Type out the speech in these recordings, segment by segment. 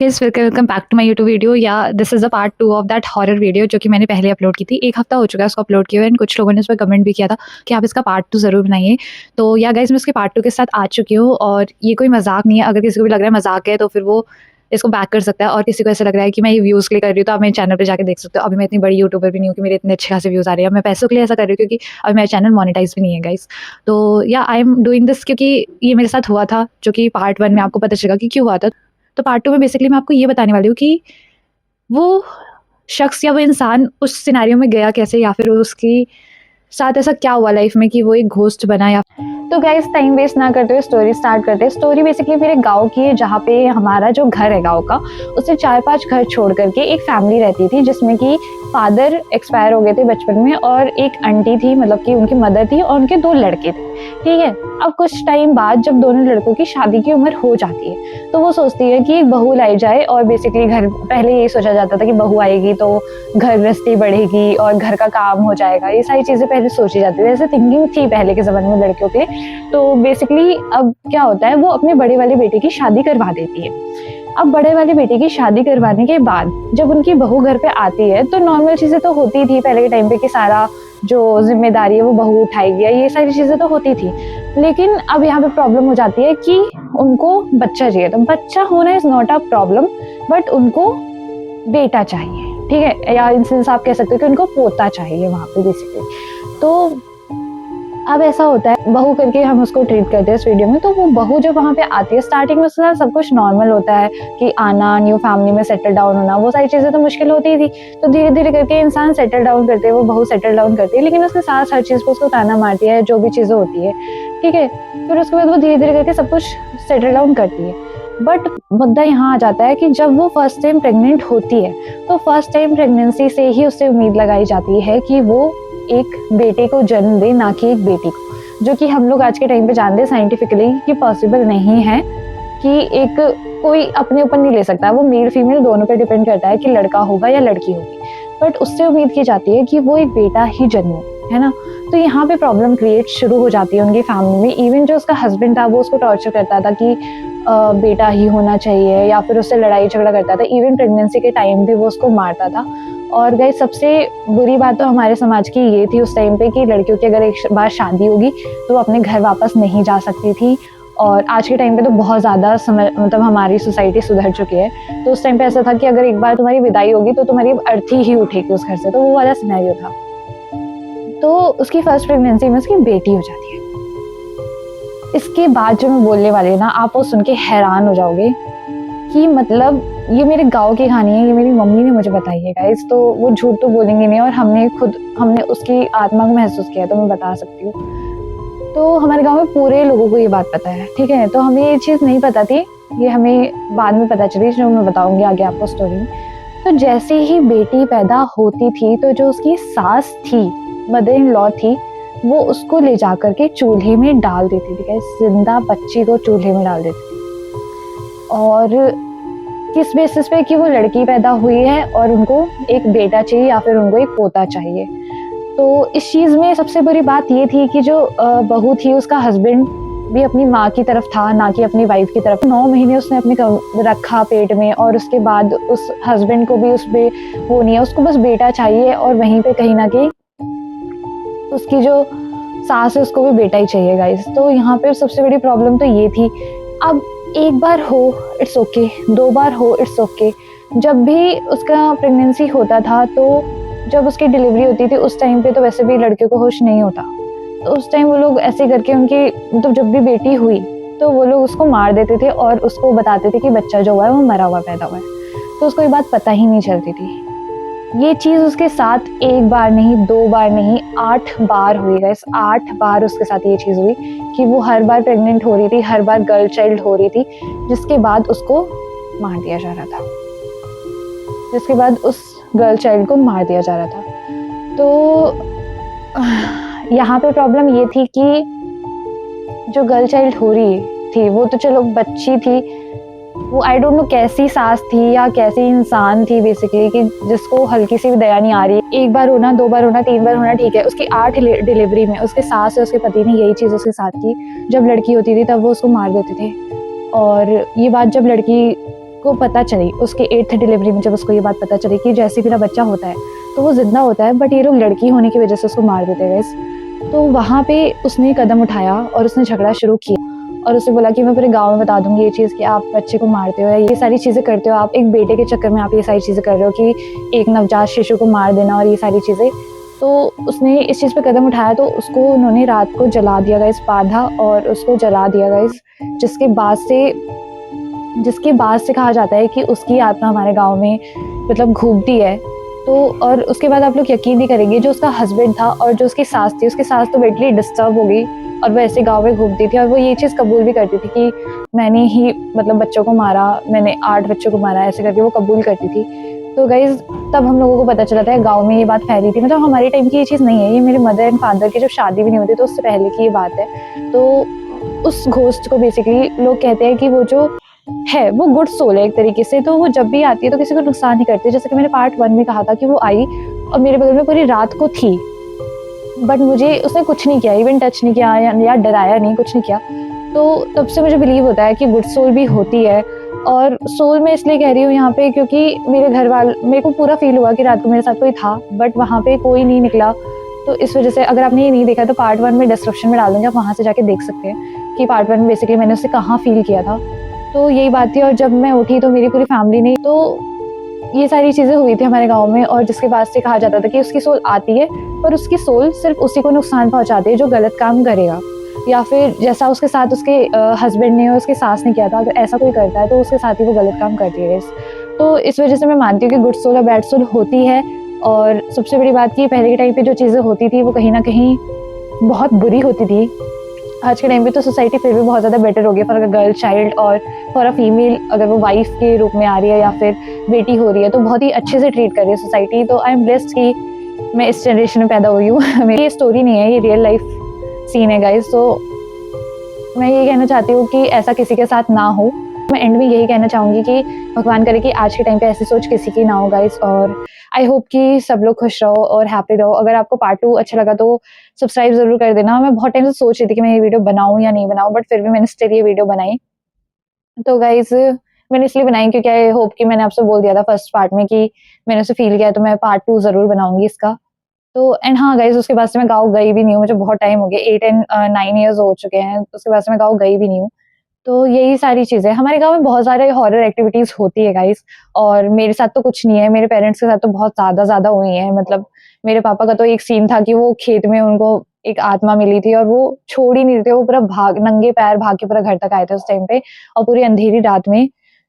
Guys welcome back to my YouTube video. Yeah this is the part 2 of that horror video जो कि मैंने पहले upload की थी। 1 हफ्ता हो चुका है उसको अपलोड किए हुए, एंड कुछ लोगों ने उस पे कमेंट भी किया था कि आप इसका पार्ट 2 ज़रूर बनाइए। तो या गाइस मैं उसके पार्ट 2 के साथ आ चुकी हूँ, और ये कोई मज़ाक नहीं है। अगर किसी को भी लग रहा है मज़ाक है तो फिर वो इसको बैक कर सकता है, और किसी को ऐसा लग रहा है कि मैं ये व्यूज़ के लिए कर रही हूँ तो आप मेरे चैनल पे जाके देख सकते हो। अभी मैं इतनी बड़ी यूट्यूबर भी नहीं हूँ कि मेरे इतने अच्छे खासे व्यूज़ आ रहे हैं। मैं पैसों के लिए ऐसा कर रही हूँ क्योंकि अभी मेरा चैनल मोनेटाइज़ भी नहीं है गाइस। तो या आई एम डूइंग दिस क्योंकि ये मेरे साथ हुआ था, जो कि पार्ट 1 में आपको पता चलेगा कि क्यों हुआ था। तो पार्ट 2 में बेसिकली मैं आपको ये बताने वाली हूँ कि वो शख्स या वो इंसान उस सिनेरियो में गया कैसे, या फिर उसकी साथ ऐसा क्या हुआ लाइफ में कि वो एक घोस्ट बना। या तो गाइस टाइम वेस्ट ना करते हुए स्टोरी स्टार्ट करते हैं। स्टोरी बेसिकली मेरे गांव की है, जहाँ पे हमारा जो घर है गांव का, उससे 4-5 घर छोड़ करके एक फैमिली रहती थी, जिसमें कि फादर एक्सपायर हो गए थे बचपन में, और एक आंटी थी, मतलब कि उनकी मदर थी, और उनके 2 लड़के थे। ठीक है, अब कुछ टाइम बाद जब दोनों लड़कों की शादी की उम्र हो जाती है तो वो सोचती है कि एक बहू लाई जाए। और बेसिकली घर पहले यही सोचा जाता था कि बहू आएगी तो घर गृहस्थी बढ़ेगी और घर का काम हो जाएगा, ये सारी चीजें पहले सोची जाती थी। ऐसे थिंकिंग थी पहले के जमाने में लड़कियों के लिए। तो बेसिकली अब क्या होता है, वो अपने बड़े वाले बेटे की शादी करवा देती है। अब बड़े वाले बेटे की शादी करवाने के बाद जब उनकी बहू घर पे आती है तो नॉर्मल चीजें तो होती थी पहले के टाइम पे, कि सारा जो जिम्मेदारी है वो बहू उठाएगी, ये सारी चीजें तो होती थी। लेकिन अब यहाँ पे प्रॉब्लम हो जाती है कि उनको बच्चा चाहिए। तो बच्चा होना is not a problem, but उनको बेटा चाहिए। ठीक है, या इन सेंस आप कह सकते हो कि उनको पोता चाहिए वहाँ पे बेसिकली। तो अब ऐसा होता है, बहू करके हम उसको ट्रीट करते हैं इस वीडियो में। तो वो बहू जब वहाँ पे आती है, स्टार्टिंग में उसके साथ सब कुछ नॉर्मल होता है कि आना, न्यू फैमिली में सेटल डाउन होना, वो सारी चीजें तो मुश्किल होती थी। तो धीरे धीरे करके इंसान सेटल डाउन करते हैं, वो बहू सेटल डाउन करती है, लेकिन उसके साथ हर चीज को उसको ताना मारती है, जो भी चीजें होती है। ठीक है, फिर उसके बाद वो धीरे धीरे करके सब कुछ सेटल डाउन करती है। बट मुद्दा यहाँ आ जाता है कि जब वो फर्स्ट टाइम प्रेग्नेंट होती है तो फर्स्ट टाइम प्रेगनेंसी से ही उससे उम्मीद लगाई जाती है कि वो एक बेटे को जन्म दे, ना कि एक बेटी को, जो कि हम लोग आज के टाइम पे जानते हैं साइंटिफिकली कि पॉसिबल नहीं है, कि एक कोई अपने ऊपर नहीं ले सकता। वो मेल फीमेल दोनों पे डिपेंड करता है कि लड़का होगा या लड़की होगी, बट उससे उम्मीद की जाती है कि वो एक बेटा ही जन्मे, है ना। तो यहाँ पे प्रॉब्लम क्रिएट शुरू हो जाती है उनकी फैमिली में। इवन जो उसका हस्बैंड था वो उसको टॉर्चर करता था कि बेटा ही होना चाहिए, या फिर उससे लड़ाई झगड़ा करता था। इवन प्रेगनेंसी के टाइम भी वो उसको मारता था। और गाइस सबसे बुरी बात तो हमारे समाज की ये थी उस टाइम पे कि लड़कियों की अगर एक बार शादी होगी तो वो अपने घर वापस नहीं जा सकती थी। और आज के टाइम पे तो बहुत ज़्यादा मतलब हमारी सोसाइटी सुधर चुकी है। तो उस टाइम पे ऐसा था कि अगर एक बार तुम्हारी विदाई होगी तो तुम्हारी अर्थी ही उठेगी उस घर से। तो वो वाला सिनेरियो था। तो उसकी फर्स्ट प्रेगनेंसी में उसकी बेटी हो जाती है। इसके बाद जो मैं बोलने वाली ना, आप वो सुन के हैरान हो जाओगे कि मतलब ये मेरे गांव की कहानी है, ये मेरी मम्मी ने मुझे बताई है गाइस। तो वो झूठ तो बोलेंगे नहीं, और हमने उसकी आत्मा को महसूस किया, तो मैं बता सकती हूँ। तो हमारे गांव में पूरे लोगों को ये बात पता है। ठीक है, तो हमें ये चीज़ नहीं पता थी, ये हमें बाद में पता चली, जो मैं बताऊंगी आगे आपको स्टोरी में। तो जैसे ही बेटी पैदा होती थी तो जो उसकी सास थी, मदर इन लॉ थी, वो उसको ले जा करके चूल्हे में डाल देती थी। जिंदा बच्ची को चूल्हे में डाल देती थी। और किस बेसिस पे कि वो लड़की पैदा हुई है और उनको एक बेटा चाहिए या फिर उनको एक पोता चाहिए। तो इस चीज़ में सबसे बड़ी बात ये थी कि जो बहू थी उसका हस्बैंड भी अपनी माँ की तरफ था, ना कि अपनी वाइफ की तरफ। 9 महीने उसने अपने रखा पेट में, और उसके बाद उस हस्बैंड को भी उस पे वो नहीं है, उसको बस बेटा चाहिए। और वहीं पे कहीं ना कहीं उसकी जो सास है उसको भी बेटा ही चाहिए गाइस। तो यहाँ पे सबसे बड़ी प्रॉब्लम तो ये थी। अब एक बार हो इट्स ओके, 2 बार हो इट्स ओके। जब भी उसका प्रेगनेंसी होता था, तो जब उसकी डिलीवरी होती थी उस टाइम पे तो वैसे भी लड़के को होश नहीं होता। तो उस टाइम वो लोग ऐसे करके उनकी मतलब जब भी बेटी हुई तो वो लोग उसको मार देते थे और उसको बताते थे कि बच्चा जो हुआ है वो मरा हुआ पैदा हुआ है। तो उसको ये बात पता ही नहीं चलती थी। ये चीज़ उसके साथ 1 बार नहीं, 2 बार नहीं, 8 बार हुई गाइस। 8 बार उसके साथ ये चीज़ हुई कि वो हर बार प्रेग्नेंट हो रही थी, हर बार गर्ल चाइल्ड हो रही थी, जिसके बाद उसको मार दिया जा रहा था। जिसके बाद उस गर्ल चाइल्ड को मार दिया जा रहा था। तो यहाँ पे प्रॉब्लम ये थी कि जो गर्ल चाइल्ड हो रही थी वो तो चलो बच्ची थी, वो आई डोंट नो कैसी सास थी या कैसी इंसान थी बेसिकली, कि जिसको हल्की सी भी दया नहीं आ रही। 1 बार होना, 2 बार होना, 3 बार होना ठीक है। उसकी 8 डिलीवरी में उसके सास और उसके पति ने यही चीज़ उसके साथ की। जब लड़की होती थी तब वो उसको मार देते थे। और ये बात जब लड़की को पता चली उसके 8th डिलीवरी में, जब उसको ये बात पता चली कि जैसे मेरा बच्चा होता है तो वो जिंदा होता है, बट ये लोग लड़की होने की वजह से उसको मार देते हैं गाइस। तो वहाँ पे उसने कदम उठाया और उसने झगड़ा शुरू किया और उसे बोला कि मैं पूरे गांव में बता दूंगी ये चीज़ कि आप बच्चे को मारते हो या ये सारी चीज़ें करते हो, आप एक बेटे के चक्कर में आप ये सारी चीज़ें कर रहे हो कि एक नवजात शिशु को मार देना और ये सारी चीज़ें। तो उसने इस चीज़ पे कदम उठाया तो उसको उन्होंने रात को जला दिया गाइस, बांधा और उसको जला दिया गाइस, जिसके बाद से कहा जाता है कि उसकी आत्मा हमारे गाँव में मतलब घूमती है। तो और उसके बाद आप लोग यकीन नहीं करेंगे, जो उसका हस्बैंड था और जो उसकी सास थी, उसकी सास तो मेंटली डिस्टर्ब हो गई और वो ऐसे गाँव में घूमती थी और वो ये चीज़ कबूल भी करती थी कि मैंने ही मतलब बच्चों को मारा, मैंने 8 बच्चों को मारा, ऐसे करके वो कबूल करती थी। तो गाइज़ तब हम लोगों को पता चला था गाँव में ये बात फैली थी, मतलब हमारे टाइम की ये चीज़ नहीं है, ये मेरे मदर एंड फादर की जब शादी भी नहीं होती तो उससे पहले की ये बात है। तो उस घोस्ट को बेसिकली लोग कहते हैं कि वो जो है वो गुड सोल है एक तरीके से, तो वो जब भी आती है तो किसी को नुकसान नहीं करती। जैसे कि मैंने पार्ट 1 में कहा था कि वो आई और मेरे बगल में पूरी रात को थी, बट मुझे उसने कुछ नहीं किया, इवन टच नहीं किया या डराया नहीं, कुछ नहीं किया। तो तब से मुझे बिलीव होता है कि गुड सोल भी होती है। और सोल मैं इसलिए कह रही हूँ यहाँ पे क्योंकि मेरे को पूरा फील हुआ कि रात को मेरे साथ कोई था, बट वहाँ पे कोई नहीं निकला। तो इस वजह से अगर आपने ये नहीं देखा तो पार्ट 1 में डिस्क्रिप्शन में डाल दूंगी, आप वहाँ से जाके देख सकते हैं कि पार्ट 1 में बेसिकली मैंने उसे कहाँ फील किया था। तो यही बात थी और जब मैं उठी तो मेरी पूरी फैमिली ने, तो ये सारी चीज़ें हुई थी हमारे गाँव में और जिसके बाद से कहा जाता था कि उसकी सोल आती है पर उसकी सोल सिर्फ उसी को नुकसान पहुँचाती है जो गलत काम करेगा, या फिर जैसा उसके साथ उसके हस्बैंड ने और उसकी सास ने किया था, अगर ऐसा कोई करता है तो उसके साथ ही वो गलत काम करती है। तो इस वजह से मैं मानती हूँ कि गुड सोल और बैड सोल होती है। और सबसे बड़ी बात कि पहले के टाइम पे जो चीज़ें होती थी वो कहीं ना कहीं बहुत बुरी होती थी। आज के टाइम पे तो सोसाइटी फिर भी बहुत ज़्यादा बेटर हो गई फॉर अ गर्ल चाइल्ड और फॉर अ फीमेल, अगर वो वाइफ के रूप में आ रही है या फिर बेटी हो रही है तो बहुत ही अच्छे से ट्रीट कर रही है सोसाइटी। तो आई एम ब्लेस्ड कि मैं इस जनरेशन में पैदा हुई हूँ। मेरी ये स्टोरी नहीं है, ये रियल लाइफ सीन है गाइज। तो मैं ये कहना चाहती हूँ कि ऐसा किसी के साथ ना हो। मैं एंड में यही कहना चाहूँगी कि भगवान करे कि आज के टाइम पे ऐसी सोच किसी की ना हो गाइज। और आई होप कि सब लोग खुश रहो और हैप्पी रहो। अगर आपको पार्ट 2 अच्छा लगा तो सब्सक्राइब जरूर कर देना। मैं बहुत टाइम से सोच रही थी कि मैं ये वीडियो बनाऊँ या नहीं बनाऊँ, बट फिर भी मैंने स्टिल ये वीडियो बनाई। तो गाइज मैंने इसलिए बनाई क्योंकि आई होप कि मैंने आपसे बोल दिया था फर्स्ट पार्ट में कि मैंने उसे फील किया, तो मैं पार्ट 2 जरूर बनाऊंगी इसका। तो एंड हाँ गाइज, उसके बाद से मैं गाँव गई भी नहीं हूँ, मुझे बहुत टाइम हो गया, 8 एंड 9 ईयर्स हो चुके हैं, उसके बाद से मैं गाँव गई भी नहीं हूँ। तो यही सारी चीजें हमारे गाँव में बहुत सारे हॉरर एक्टिविटीज होती है गाइज। और मेरे साथ तो कुछ नहीं है, मेरे पेरेंट्स के साथ तो बहुत ज्यादा हुई है। मतलब मेरे पापा का तो एक सीन था कि वो खेत में उनको एक आत्मा मिली थी और वो छोड़ ही नहीं रहे थे, वो पूरा नंगे पैर भाग के पूरा घर तक आए थे उस टाइम पे और पूरी अंधेरी रात में।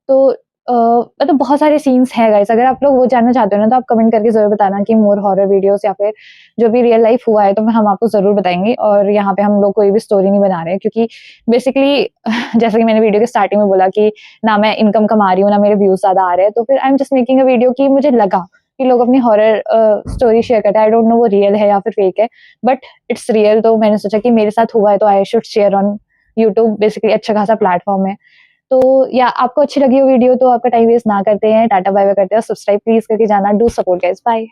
तो मतलब बहुत सारे सीन्स हैं गाइस। अगर आप लोग वो जानना चाहते हो ना तो आप कमेंट करके जरूर बताना कि मोर हॉरर वीडियोस या फिर जो भी रियल लाइफ हुआ है तो हम आपको जरूर बताएंगे। और यहाँ पे हम लोग कोई भी स्टोरी नहीं बना रहे हैं क्योंकि बेसिकली जैसे कि मैंने वीडियो के स्टार्टिंग में बोला कि ना मैं इनकम कमा रही हूँ ना मेरे व्यूज ज्यादा आ रहे हैं, तो फिर I am just making a video कि मुझे लगा कि लोग अपनी हॉरर स्टोरी शेयर करते हैं। आई डोंट नो वो रियल है या फिर फेक है, बट इट्स रियल। तो मैंने सोचा कि मेरे साथ हुआ है तो I should share on YouTube. Basically अच्छा खासा प्लेटफॉर्म है। तो या आपको अच्छी लगी हो वीडियो तो आपका टाइम वेस्ट ना करते हैं, टाटा बाय बाय करते हैं, सब्सक्राइब प्लीज करके जाना। Do support guys, bye.